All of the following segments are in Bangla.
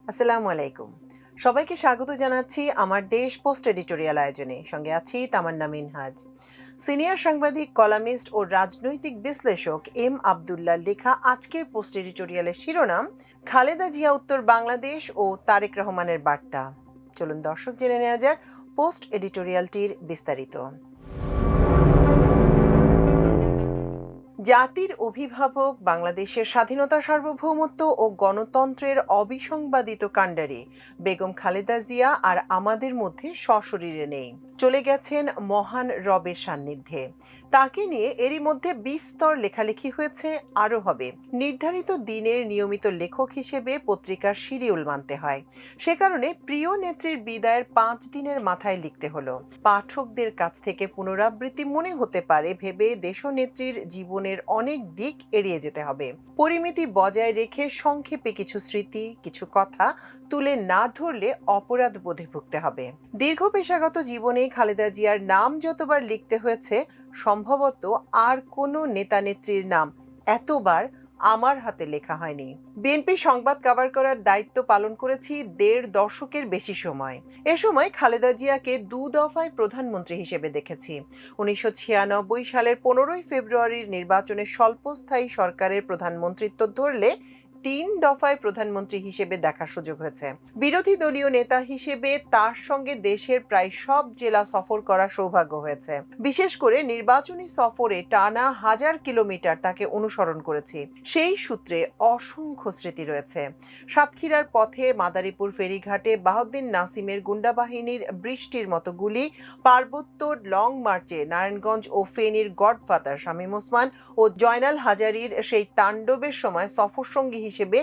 আসসালামু আলাইকুম। সবাইকে স্বাগত জানাচ্ছি আমার দেশ পোস্ট এডিটোরিয়াল আয়োজনে। সঙ্গে আছি তামান্না মিনহাজ। সিনিয়র সাংবাদিক, কলামিস্ট ও রাজনৈতিক বিশ্লেষক এম আবদুল্লাহ লেখা আজকের পোস্ট এডিটোরিয়ালের শিরোনাম খালেদা জিয়া উত্তর বাংলাদেশ ও তারেক রহমানের বার্তা। চলুন দর্শক জেনে নেওয়া যাক পোস্ট এডিটোরিয়ালটির বিস্তারিত। জাতির অভিভাবক, বাংলাদেশের স্বাধীনতা, সার্বভৌমত্ব ও গণতন্ত্রের অবিসংবাদিত কাণ্ডারি বেগম খালেদা জিয়া আর আমাদের মধ্যে সশরীরে নেই, চলে গেছেন মহান রবের সান্নিধ্যে। তাকে নিয়ে এরই মধ্যে বিস্তর লেখালেখি হয়েছে, আরও হবে। নির্ধারিত দিনের নিয়মিত লেখক হিসেবে পত্রিকার শিডিউল মানতে হয়। সে কারণে প্রিয় নেত্রীর বিদায়ের 5 দিনের মাথায় লিখতে হলো। পাঠকদের কাছ থেকে পুনরাবৃত্তি মনে হতে পারে ভেবে দেশনেত্রীর জীবনের অনেক দিক এড়িয়ে যেতে হবে। পরিমিতি বজায় রেখে সংক্ষেপে কিছু স্মৃতি, কিছু কথা তুলে না ধরলে অপরাধ বোধে ভুগতে হবে। দীর্ঘ পেশাগত জীবনে খালেদা জিয়ার নাম যতবার লিখতে হয়েছে, সম্ভবত আর কোনো নেতানেত্রীর নাম এতবার আমার হাতে লেখা হয়নি। বিএনপি সংবাদ কভার করার দায়িত্ব পালন করেছি 1.5 দশকের বেশি সময়। এ সময় খালেদা জিয়াকে 2 দফায় প্রধানমন্ত্রী হিসেবে দেখেছি। 1996 সালের 15 ফেব্রুয়ারির নির্বাচনে স্বল্পস্থায়ী সরকারের প্রধানমন্ত্রিত্ব ধরলে 3 দফায় প্রধানমন্ত্রী হিসেবে দেখার সুযোগ হয়েছে। বিরোধী দলীয় নেতা হিসেবে তার সঙ্গে দেশের প্রায় সব জেলা সফর করার সৌভাগ্য হয়েছে। বিশেষ করে নির্বাচনী সফরে টানা 1000 কিলোমিটার তাকে অনুসরণ করেছি। সেই সূত্রে অসংখ্য স্মৃতি রয়েছে। সাতক্ষীরার পথে মাদারীপুর ফেরিঘাটে বাহাউদ্দিন নাসিমের গুন্ডা বাহিনীর বৃষ্টির মতো গুলি, পার্বত্য লং মার্চে নারায়ণগঞ্জ ও ফেনীর গডফাদার শামীম ওসমান ও জয়নাল হাজারীর সেই তাণ্ডবের সময় সফরসঙ্গী হিসেবে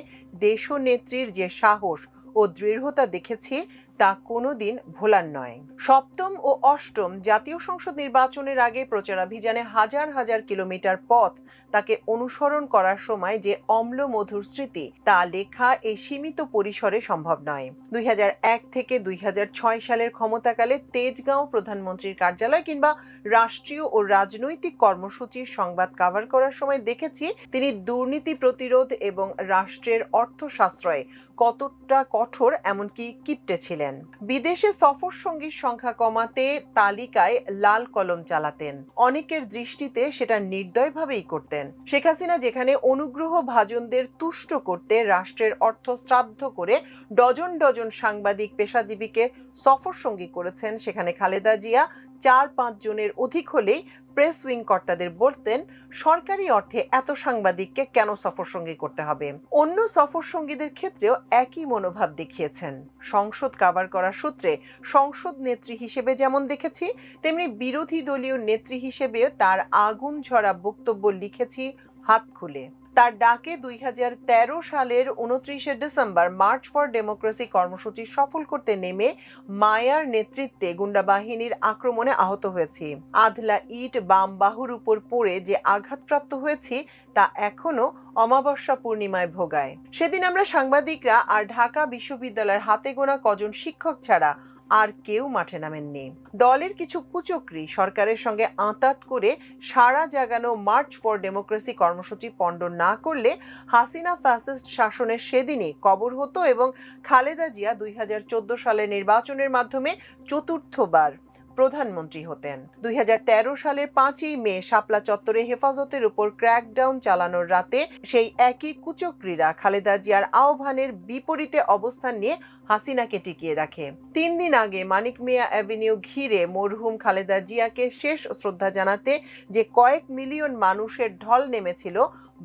দেশনেত্রীর যে সাহস ও দৃঢ়তা দেখেছি, তা কোনোদিন ভোলার নয়। সপ্তম ও অষ্টম জাতীয় সংসদ নির্বাচনের আগে প্রচারাভিযানে হাজার হাজার কিলোমিটার পথ তাকে অনুসরণ করার সময় যে অম্ল মধুর স্মৃতি, তা লেখা এই সীমিত পরিসরে সম্ভব নয়। 2001 থেকে 2006 সালের ক্ষমতাকালে তেজগাঁও প্রধানমন্ত্রীর কার্যালয় কিংবা রাষ্ট্রীয় ও রাজনৈতিক কর্মসূচির সংবাদ কভার করার সময় দেখেছি তিনি দুর্নীতি প্রতিরোধ এবং রাষ্ট্রের অর্থ সাশ্রয়ে কতটা কঠোর, এমনকি কিপ্টে ছিলেন। বিদেশে সফর সঙ্গীর সংখ্যা কমাতে তালিকায় লাল কলম চালাতেন। অনেকের দৃষ্টিতে সেটা নির্দয়ভাবেই করতেন। শেখ হাসিনা যেখানে অনুগ্রহ ভাজনদের তুষ্ট করতে রাষ্ট্রের অর্থ শ্রাদ্ধ করে ডজন ডজন সাংবাদিক পেশাজীবীকে সফর সঙ্গী করেছেন, সেখানে খালেদা জিয়া 4-5 জনের অধিক হলেই প্রেস উইং কর্তাদের বলতেন, সরকারি অর্থে এত সাংবাদিককে কেন সফর সঙ্গী করতে হবে। অন্য সফর সঙ্গীদের ক্ষেত্রেও একই মনোভাব দেখিয়েছেন। সংসদ কভার করার সূত্রে সংসদ নেত্রী হিসেবে যেমন দেখেছি, তেমনি বিরোধী দলীয় নেত্রী হিসেবে তার আগুন ঝরা বক্তব্য লিখেছি হাত খুলে। তার ডাকে 2013 সালের 29 ডিসেম্বর মার্চ ফর ডেমোক্রেসি কর্মসূচি সফল করতে নেমে মায়ার নেতৃত্বে গুন্ডা বাহিনীর আক্রমণে আহত হয়েছি। আধলা ইট বাম বাহুর উপর পড়ে যে আঘাতপ্রাপ্ত হয়েছি, তা এখনো অমাবস্যা পূর্ণিমায় ভোগায়। সেদিন আমরা সাংবাদিকরা আর ঢাকা বিশ্ববিদ্যালয়ের হাতে গোনা কজন শিক্ষক ছাড়া আর কেউ মাঠে নামেননি। দলের কিছু কুচক্রী সরকারের সঙ্গে আঁতাত করে সারা জাগানো মার্চ ফর ডেমোক্রেসি কর্মসূচি পণ্ড না করলে হাসিনা ফ্যাসিস্ট শাসনের সেদিনই কবর হতো এবং খালেদা জিয়া 2014 সালের নির্বাচনের মাধ্যমে চতুর্থবার প্রধানমন্ত্রী হতেন। 2013 সালের 5ই মে শাপলা চত্বরে হেফাজতের উপর ক্র্যাকডাউন চালানোর রাতে সেই একই কুচক্রীরা খালেদা জিয়ার আহ্বানের বিপরীতে অবস্থান নিয়ে হাসিনাকে টিকিয়ে রাখে। 3 দিন আগে মানিক মিয়া অ্যাভিনিউ ঘিরে মরহুম খালেদা জিয়াকে শেষ শ্রদ্ধা জানাতে যে কয়েক মিলিয়ন মানুষের ঢল নেমেছিল,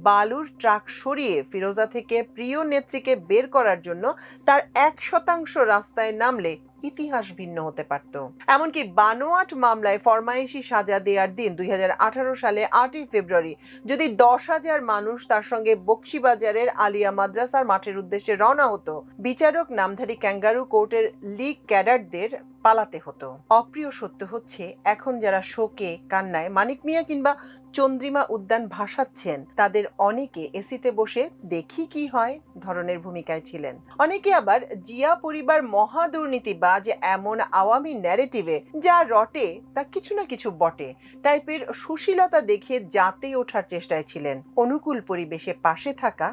বালুর ট্রাক সরিয়ে ফিরোজা থেকে প্রিয় নেত্রীকে বের করার জন্য তার 1% রাস্তায় নামলে ইতিহাস ভিন্ন হতে পারত। এমনকি বানোয়াট মামলায় ফরমায়েশি সাজা দেওয়ার দিন 2018 সালে 8ই ফেব্রুয়ারি যদি 10,000 মানুষ তার সঙ্গে বকশিবাজারের আলিয়া মাদ্রাসার মাঠের উদ্দেশ্যে রওনা হতো, বিচারক নামধারী ক্যাঙ্গারু কোর্টের লীগ ক্যাডারদের পালাতে হতো। অপ্রিয় সত্য হচ্ছে, এখন যারা শোকে কান্নায় মানিক মিয়া কিংবা চন্দ্রিমা উদ্যান ভাসাচ্ছেন, তাদের অনেকে এসিতে বসে দেখি কি হয় ধরনের ভূমিকায় ছিলেন। অনেকে আবার জিয়া পরিবার মহা দুর্নীতিবাজ এমন আওয়ামী ন্যারেটিভে যা রটে তা কিছু না কিছু বটে টাইপের সুশীলতা দেখিয়ে জাতে ওঠার চেষ্টায় ছিলেন। অনুকূল পরিবেশে পাশে থাকা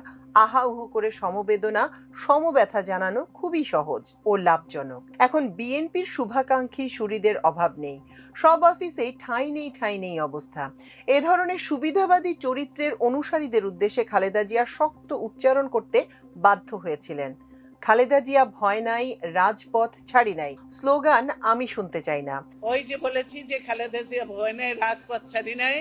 আহা উহু করে সমবেদনা সমব্যথা জানানো খুবই সহজ ও লাভজনক। এখন বিএনপির শুভাকাঙ্ক্ষী সুরিদের অভাব নেই, সব অফিসেই ঠাঁই নেই অবস্থা। এ ধরনের সুবিধাবাদী চরিত্রের অনুসারীদের উদ্দেশ্যে খালেদা জিয়া শক্ত উচ্চারণ করতে বাধ্য হয়েছিলেন। খালেদা জিয়া ভয় নাই, রাজপথ ছাড়ি নাই স্লোগান আমি শুনতে চাই না। ওই যে বলেছি যে খালেদা জিয়া ভয় নাই, রাজপথ ছাড়ি নাই,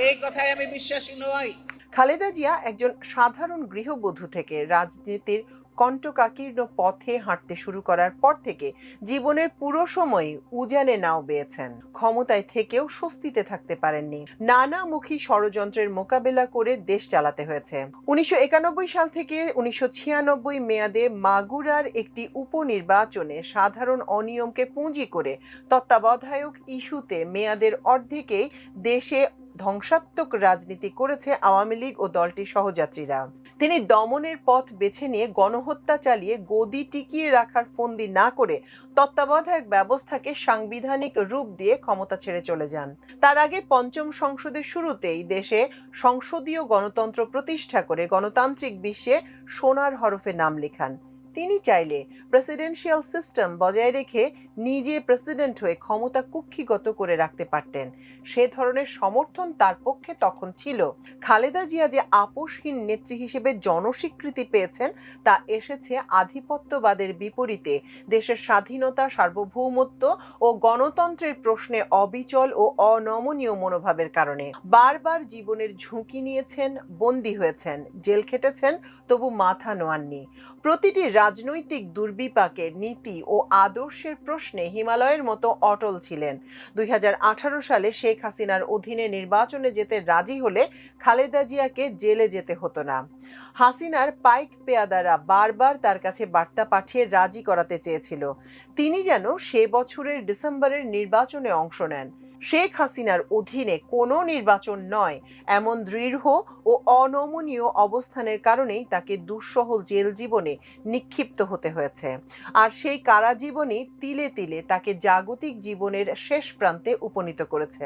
এই কথায় আমি বিশ্বাসী নই। খালেদা জিয়া একজন সাধারণ গৃহবধূ থেকে রাজনীতির কণ্টকাকীর্ণ পথে হাঁটতে শুরু করার পর থেকে জীবনের পুরো সময় উজানে নাও বেয়েছেন। ক্ষমতায় থেকেও স্বস্তিতে থাকতে পারেননি, নানামুখী ষড়যন্ত্রের মোকাবেলা করে দেশ চালাতে হয়েছে। 1991 সাল থেকে 1996 মেয়াদে মাগুরার একটি উপনির্বাচনে সাধারণ অনিয়মকে পুঁজি করে তত্ত্বাবধায়ক ইস্যুতে মেয়াদের অর্ধেকেই দেশে ধ্বংসাত্মক রাজনীতি করেছে আওয়ামী লীগ ও দলটির সহযাত্রীরা। তিনি দমনের পথ বেছে নিয়ে গণহত্যা চালিয়ে গদি টিকিয়ে রাখার ফন্দি না করে তত্ত্বাবধায়ক ব্যবস্থাকে সাংবিধানিক রূপ দিয়ে ক্ষমতা ছেড়ে চলে যান। তার আগে পঞ্চম সংসদের শুরুতেই দেশে সংসদীয় গণতন্ত্র প্রতিষ্ঠা করে গণতান্ত্রিক বিশ্বে সোনার হরফে নাম লেখান। তিনি চাইলে প্রেসিডেন্সিয়াল সিস্টেম বজায় রেখে নিজে প্রেসিডেন্ট হয়ে ক্ষমতা কুক্ষিগত করে রাখতে পারতেন। সে ধরনের সমর্থন তার পক্ষে তখন ছিল। খালেদা জিয়া যে আপোষহীন নেত্রী হিসেবে জনস্বীকৃতি পেয়েছেন তা এসেছে আধিপত্যবাদের বিপরীতে দেশের স্বাধীনতা, সার্বভৌমত্ব ও গণতন্ত্রের প্রশ্নে অবিচল ও অনমনীয় মনোভাবের কারণে। বারবার জীবনের ঝুঁকি নিয়েছেন, বন্দী হয়েছেন, জেল খেটেছেন, তবু মাথা নোয়াননি। প্রতিটি রাজনৈতিক দুর্বিপাকের নীতি ও আদর্শের প্রশ্নে হিমালয়ের মতো অটল ছিলেন। 2018 সালে শেখ হাসিনার অধীনে নির্বাচনে যেতে রাজি হলে খালেদা জিয়াকে জেলে যেতে হতো না। হাসিনার পাইক পেয়াদারা বারবার তার কাছে বার্তা পাঠিয়ে রাজি করাতে চেয়েছিল তিনি যেন সে বছরের ডিসেম্বরের নির্বাচনে অংশ নেন। শেখ হাসিনার অধীনে কোনো নির্বাচন নয়, এমন দৃঢ় ও অনমনীয় অবস্থানের কারণেই তাকে দুঃসহ জেল জীবনে নিক্ষিপ্ত হতে হয়েছে। আর সেই কারাজীবনই তিলে তিলে তাকে জাগতিক জীবনের শেষ প্রান্তে উপনীত করেছে।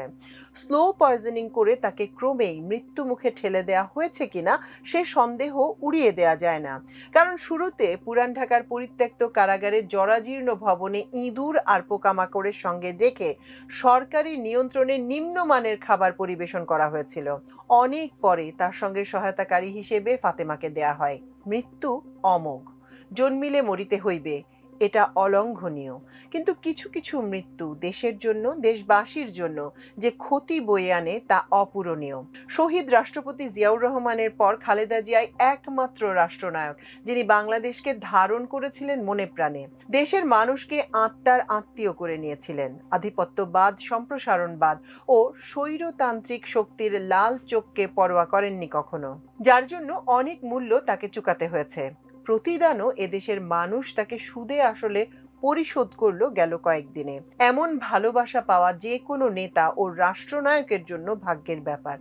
স্লো পয়জনিং করে তাকে ক্রমেই মৃত্যু মুখে ঠেলে দেওয়া হয়েছে কিনা সে সন্দেহ উড়িয়ে দেওয়া যায় না। কারণ শুরুতে পুরান ঢাকার পরিত্যক্ত কারাগারের জরাজীর্ণ ভবনে ইঁদুর আর পোকামাকড়ের সঙ্গে রেখে সরকারি নিয়ন্ত্রণে নিম্নমানের খাবার পরিবেশন করা হয়েছিল। অনেক পরে তার সঙ্গে সহায়তাকারী হিসেবে ফাতেমাকে দেয়া হয়। মৃত্যু অমোঘ, জন্মিলে মরিতে হইবে, এটা অলঙ্ঘনীয়। কিন্তু কিছু কিছু মৃত্যু দেশের জন্য, দেশবাসীর জন্য যে ক্ষতি বয়ে আনে তা অপূরণীয়। শহীদ রাষ্ট্রপতি জিয়াউর রহমানের পর খালেদা জিয়াই একমাত্র রাষ্ট্রনায়ক যিনি বাংলাদেশকে ধারণ করেছিলেন মনে প্রাণে। দেশের মানুষকে আত্মার আত্মীয় করে নিয়েছিলেন। আধিপত্যবাদ, সম্প্রসারণবাদ ও স্বৈরতান্ত্রিক শক্তির লাল চোখকে পরোয়া করেননি কখনো, যার জন্য অনেক মূল্য তাকে চুকাতে হয়েছে। প্রতিদানও এদেশের মানুষ তাকে সুদে আসলে পরিশোধ করলো গেল কয়েকদিনে। এমন ভালোবাসা পাওয়া যে কোনো নেতা ও রাষ্ট্রনায়কের জন্য ভাগ্যের ব্যাপার।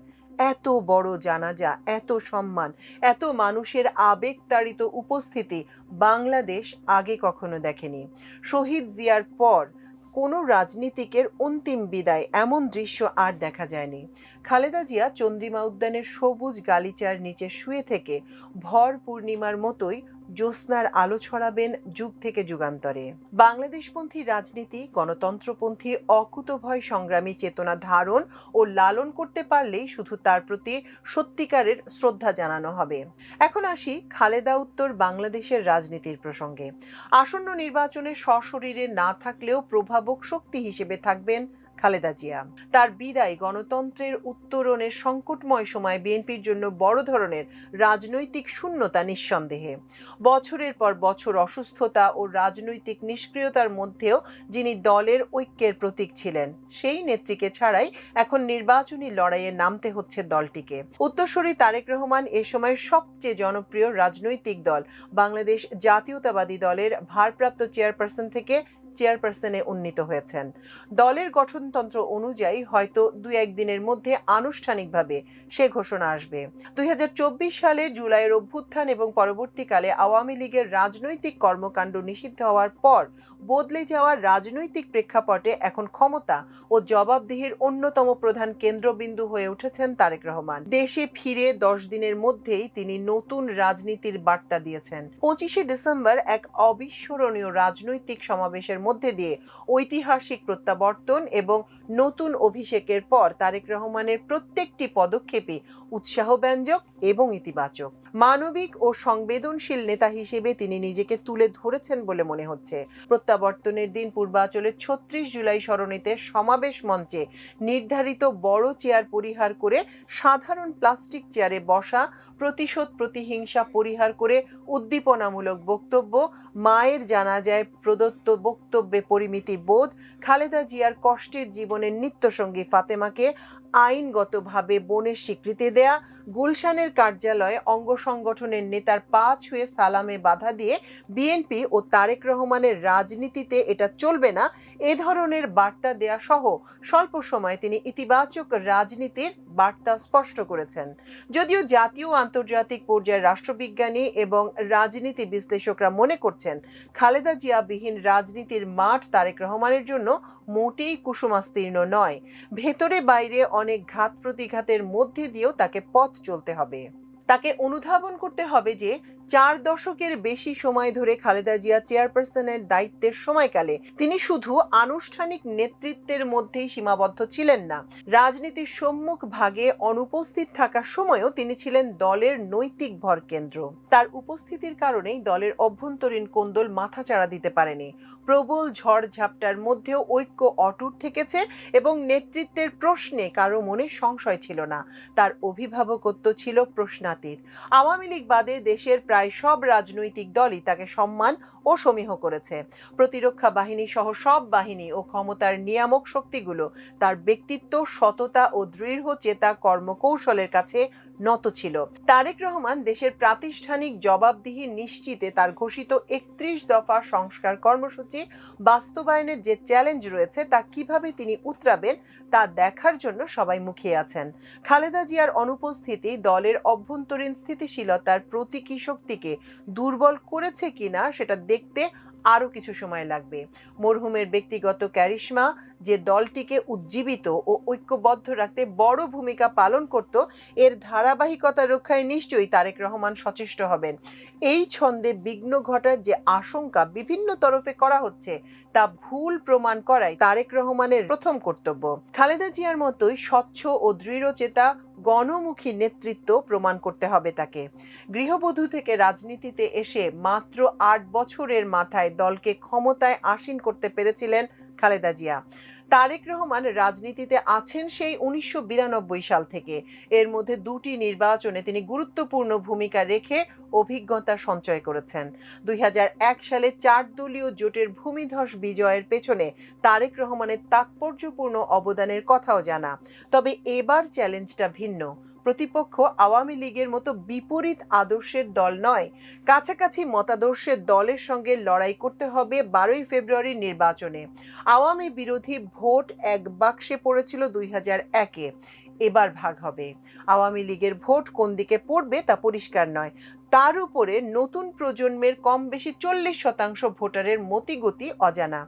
এত বড় জানাজা, এত সম্মান, এত মানুষের আবেগতাড়িত উপস্থিতি বাংলাদেশ আগে কখনো দেখেনি। শহীদ জিয়ার পর কোনো রাজনীতিকের অন্তিম বিদায় এমন দৃশ্য আর দেখা যায়নি। খালেদা জিয়া চন্দ্রিমা উদ্যানের সবুজ গালিচার নিচে শুয়ে থেকে ভর পূর্ণিমার মতোই জ্যোৎস্নার আলো ছড়াবেন যুগ থেকে যুগান্তরে। বাংলাদেশপন্থী রাজনীতি, গণতন্ত্রপন্থী অকুতভয় সংগ্রামী চেতনা ধারণ ও লালন করতে পারলেই শুধু তার প্রতি সত্যিকারের শ্রদ্ধা জানানো হবে। এখন আসি খালেদা উত্তর বাংলাদেশের রাজনীতির প্রসঙ্গে। আসন্ন নির্বাচনে সশরীরে না থাকলেও প্রভাবক শক্তি হিসেবে থাকবেন খালেদা জিয়া। তার বিদায় গণতন্ত্রের উত্তরণের সংকটময় সময় বিএনপির জন্য বড় ধরনের রাজনৈতিক শূন্যতা নিঃসন্দেহে। বছরের পর বছর অসুস্থতা ও রাজনৈতিক নিষ্ক্রিয়তার মধ্যেও যিনি দলের ঐক্যের প্রতীক ছিলেন, সেই নেত্রীকে ছাড়াই এখন নির্বাচনী লড়াইয়ে নামতে হচ্ছে দলটিকে। উত্তরসূরি তারেক রহমান এ সময়ের সবচেয়ে জনপ্রিয় রাজনৈতিক দল বাংলাদেশ জাতীয়তাবাদী দলের ভারপ্রাপ্ত চেয়ারপারসন থেকে চেয়ারপারসনে উন্নীত হয়েছেন। দলের গঠনতন্ত্র অনুযায়ী হয়তো 2-1 দিনের মধ্যে আনুষ্ঠানিকভাবে সে ঘোষণা আসবে। 2024 সালের জুলাইয়ের অভ্যুত্থান এবং পরবর্তীকালে আওয়ামী লীগের রাজনৈতিক কর্মকাণ্ড নিষিদ্ধ হওয়ার পর বদলে যাওয়া রাজনৈতিক প্রেক্ষাপটে এখন ক্ষমতা ও জবাবদিহির অন্যতম প্রধান কেন্দ্রবিন্দু হয়ে উঠেছেন তারেক রহমান। দেশে ফিরে 10 দিনের মধ্যেই তিনি নতুন রাজনীতির বার্তা দিয়েছেন। 25শে ডিসেম্বর এক অবিস্মরণীয় রাজনৈতিক সমাবেশের মধ্যে দিয়ে ঐতিহাসিক প্রত্যাবর্তন এবং নতুন অভিষেকের পর তারেক রহমানের প্রত্যেকটি পদক্ষেপই উৎসাহব্যঞ্জক এবং ইতিবাচক। মানবিক ও সংবেদনশীল নেতা হিসেবে তিনি নিজেকে তুলে ধরেছেন বলে মনে হচ্ছে। প্রত্যাবর্তনের দিন পূর্বাঞ্চলের 36 জুলাই সরণিতে সমাবেশ মঞ্চে নির্ধারিত বড় চেয়ার পরিহার করে সাধারণ প্লাস্টিক চেয়ারে বসা, প্রতিশোধ প্রতিহিংসা পরিহার করে উদ্দীপনামূলক বক্তব্য, মায়ের জানাজায় প্রদত্ত বক্তব্যে পরিমিতি বোধ, খালেদা জিয়ার কষ্টের জীবনের নিত্যসঙ্গী ফাতেমাকে আইনগতভাবে বোনের স্বীকৃতি দেয়া, গুলশানের কার্যালয়ে অঙ্গ সংগঠনের নেতার পা ছুঁয়ে সালামে বাধা দিয়ে বিএনপি ও তারেক রহমানের রাজনীতিতে এটা চলবে না এ ধরনের বার্তা দেয়া সহ স্বল্প সময়ে তিনি ইতিবাচক রাজনীতির বার্তা স্পষ্ট করেছেন। যদিও জাতীয় ও আন্তর্জাতিক পর্যায়ের রাষ্ট্রবিজ্ঞানী এবং রাজনীতি বিশ্লেষকরা মনে করছেন খালেদা জিয়াবিহীন রাজনীতির মাঠ তারেক রহমানের জন্য মোটেই কুসুমাস্তীর্ণ নয়। ভেতরে বাইরে অনেক ঘাত প্রতিঘাতের মধ্যে দিয়েও তাকে পথ চলতে হবে। তাকে অনুধাবন করতে হবে যে 4 দশকের বেশি সময় ধরে খালেদা জিয়া চেয়ারপারসনের দায়িত্বের সময়কালে তিনি শুধু আনুষ্ঠানিক নেতৃত্বের মধ্যেই সীমাবদ্ধ ছিলেন না, রাজনীতির সম্মুখ ভাগে অনুপস্থিত থাকার সময়ও তিনি ছিলেন দলের নৈতিক ভরকেন্দ্র। তার উপস্থিতির কারণেই দলের অভ্যন্তরীণ কোন্দল মাথাচাড়া দিতে পারেনি। প্রবল ঝড় ঝাপটার মধ্যেও ঐক্য অটুট থেকেছে এবং নেতৃত্বের প্রশ্নে কারো মনে সংশয় ছিল না। তার অভিভাবকত্ব ছিল প্রশ্নাতীত। আওয়ামী লীগ বাদে দেশের প্রায় সব রাজনৈতিক দলই তাকে সম্মান ও সমীহ করেছে। প্রতিরক্ষা বাহিনী সহ সব বাহিনী ও ক্ষমতার নিয়ামক শক্তিগুলো তার ব্যক্তিত্ব, সততা ও দৃঢ় চেতা কর্মকৌশলের কাছে নত ছিল। তারেক রহমান দেশের প্রাতিষ্ঠানিক জবাবদিহি নিশ্চিতে তার ঘোষিত 31 দফা সংস্কার কর্মসূচি বাস্তবায়নের যে চ্যালেঞ্জ রয়েছে তা কিভাবে তিনি উতরাবেন তা দেখার জন্য সবাই মুখিয়ে আছেন। খালেদা জিয়ার অনুপস্থিতি দলের অভ্যন্তরীণ স্থিতিশীলতার প্রতীকী শক্তিকে দুর্বল করেছে কিনা সেটা দেখতে আরো কিছু সময় লাগবে। মরহুমের ব্যক্তিগত ক্যারিশমা যে দলটিকে উজ্জীবিত ও ঐক্যবদ্ধ রাখতে বড় ভূমিকা পালন করত, এর ধারাবাহিকতা রক্ষায় নিশ্চয়ই তারেক রহমান সচেষ্ট হবেন। এই ছন্দে বিঘ্ন ঘটার যে আশঙ্কা বিভিন্ন তরফে করা হচ্ছে তা ভুল প্রমাণ করাই তারেক রহমানের প্রথম কর্তব্য। খালেদা জিয়ার মতোই স্বচ্ছ ও দৃঢ়চেতা গণমুখী নেতৃত্ব প্রমাণ করতে হবে তাকে। গৃহবধূ থেকে রাজনীতিতে এসে মাত্র 8 বছরের মাথায় দলকে ক্ষমতায় আসীন করতে পেরেছিলেন খালেদা জিয়া। তারেক রহমান রাজনীতিতে আছেন সেই 1992 সাল থেকে। এর মধ্যে 2টি নির্বাচনে তিনি গুরুত্বপূর্ণ ভূমিকা রেখে অভিজ্ঞতা সঞ্চয় করেছেন। 2001 সালে 4 দলীয় জোটের ভূমিধস বিজয়ের পেছনে তারেক রহমানের তাৎপর্যপূর্ণ অবদানের কথাও জানা। তবে এবার চ্যালেঞ্জটা ভিন্ন। প্রতিপক্ষ আওয়ামী লীগের মতো বিপরীত আদর্শের দল নয়। কাছাকাছি মতাদর্শের দলের সঙ্গে লড়াই করতে হবে 12ই ফেব্রুয়ারির নির্বাচনে। আওয়ামী বিরোধী ভোট এক বাক্সে পড়েছিল 2001-এ। এবার ভাগ হবে। আওয়ামী লীগের ভোট কোন দিকে পড়বে তা পরিষ্কার নয়। তার উপরে নতুন প্রজন্মের কম বেশি 40% ভোটারের মতিগতি অজানা।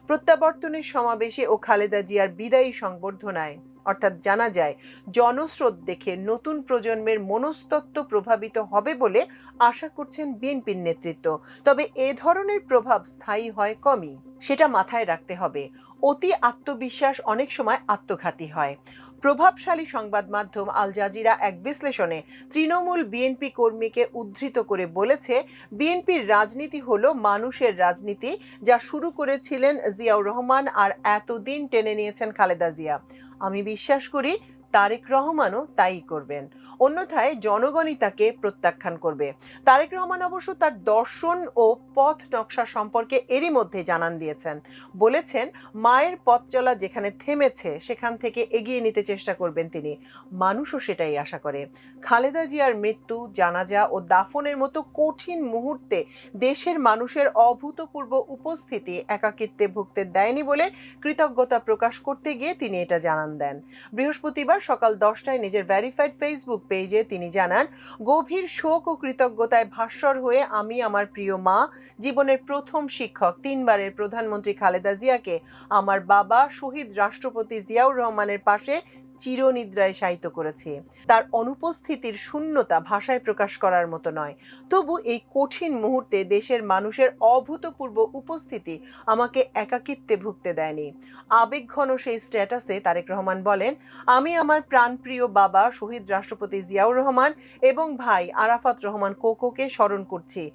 প্রত্যাবর্তনের সমাবেশে ও খালেদা জিয়ার বিদায়ী সংবর্ধনায় অর্থাৎ জানা যায় জনস্রোত দেখে নতুন প্রজন্মের মনস্তত্ত্ব প্রভাবিত হবে বলে আশা করছেন বিএনপির নেতৃত্ব। তবে এ ধরনের প্রভাব স্থায়ী হয় কমই, সেটা মাথায় রাখতে হবে। অতি আত্মবিশ্বাস অনেক সময় আত্মঘাতী হয়। প্রভাবশালী সংবাদ মাধ্যম আল জাজিরা এক বিশ্লেষণে তৃণমূল বিএনপি কর্মীকে উদ্ধৃত করে বলেছে, বিএনপির রাজনীতি হলো মানুষের রাজনীতি, যা শুরু করেছিলেন জিয়াউর রহমান আর এতদিন টেনে নিয়েছেন খালেদা জিয়া। আমি বিশ্বাস করি তারেক রহমানও তাই করবেন। অন্যথায় জনগণই তাকে প্রত্যাখ্যান করবে। তারেক রহমান অবশ্য তার দর্শন ও পথ নকশা সম্পর্কে এরই মধ্যে জানান দিয়েছেন। বলেছেন, মায়ের পথ চলা যেখানে থেমেছে সেখান থেকে এগিয়ে নিতে চেষ্টা করবেন তিনি। মানুষও সেটাই আশা করে। খালেদা জিয়ার মৃত্যু, জানাজা ও দাফনের মতো কঠিন মুহূর্তে দেশের মানুষের অভূতপূর্ব উপস্থিতি একাকিত্বে ভুগতে দেয়নি বলে কৃতজ্ঞতা প্রকাশ করতে গিয়ে তিনি এটা জানান দেন। বৃহস্পতিবার সকাল 10টায় নিজের ভেরিফাইড ফেসবুক পেজে তিনি জানান, গভীর শোক ও কৃতজ্ঞতায় ভাস্বর হয়ে আমি আমার প্রিয় মা, জীবনের প্রথম শিক্ষক, 3বারের প্রধানমন্ত্রী খালেদা জিয়াকে আমার বাবা শহীদ রাষ্ট্রপতি জিয়াউর রহমানের পাশে চিরনিদ্রায় শায়িত করেছি। তার অনুপস্থিতির শূন্যতা ভাষায় প্রকাশ করার মতো নয়। তবু এই কঠিন মুহূর্তে দেশের মানুষের অভূতপূর্ব উপস্থিতি আমাকে একাকিত্বে ভুগতে দেয়নি। আবেগঘন সেই স্ট্যাটাসে তারেক রহমান বলেন, আমি আমার প্রাণপ্রিয় বাবা শহীদ রাষ্ট্রপতি জিয়াউর রহমান এবং ভাই আরাফাত রহমান কোকোকে স্মরণ করছি।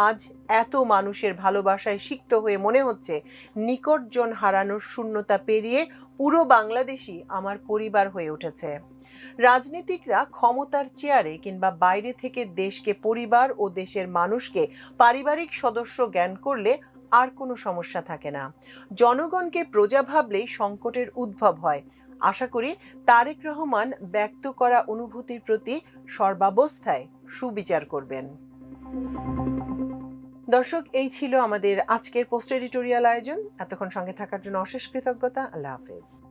আজ এত মানুষের ভালোবাসায় সিক্ত হয়ে মনে হচ্ছে নিকটজন হারানোর শূন্যতা পেরিয়ে পুরো বাংলাদেশই আমার পরিবার হয়ে উঠেছে। রাজনীতিকরা ক্ষমতার চেয়ারে কিংবা বাইরে থেকে দেশকে পরিবার ও দেশের মানুষকে পারিবারিক সদস্য জ্ঞান করলে আর কোনো সমস্যা থাকে না। জনগণকে প্রজা ভাবলেই সংকটের উদ্ভব হয়। আশা করি তারেক রহমান ব্যক্ত করা অনুভূতির প্রতি সর্বাবস্থায় সুবিচার করবেন। দর্শক, এই ছিল আমাদের আজকের পোস্ট এডিটোরিয়াল আয়োজন। এতক্ষণ সঙ্গে থাকার জন্য অশেষ কৃতজ্ঞতা। আল্লাহ হাফেজ।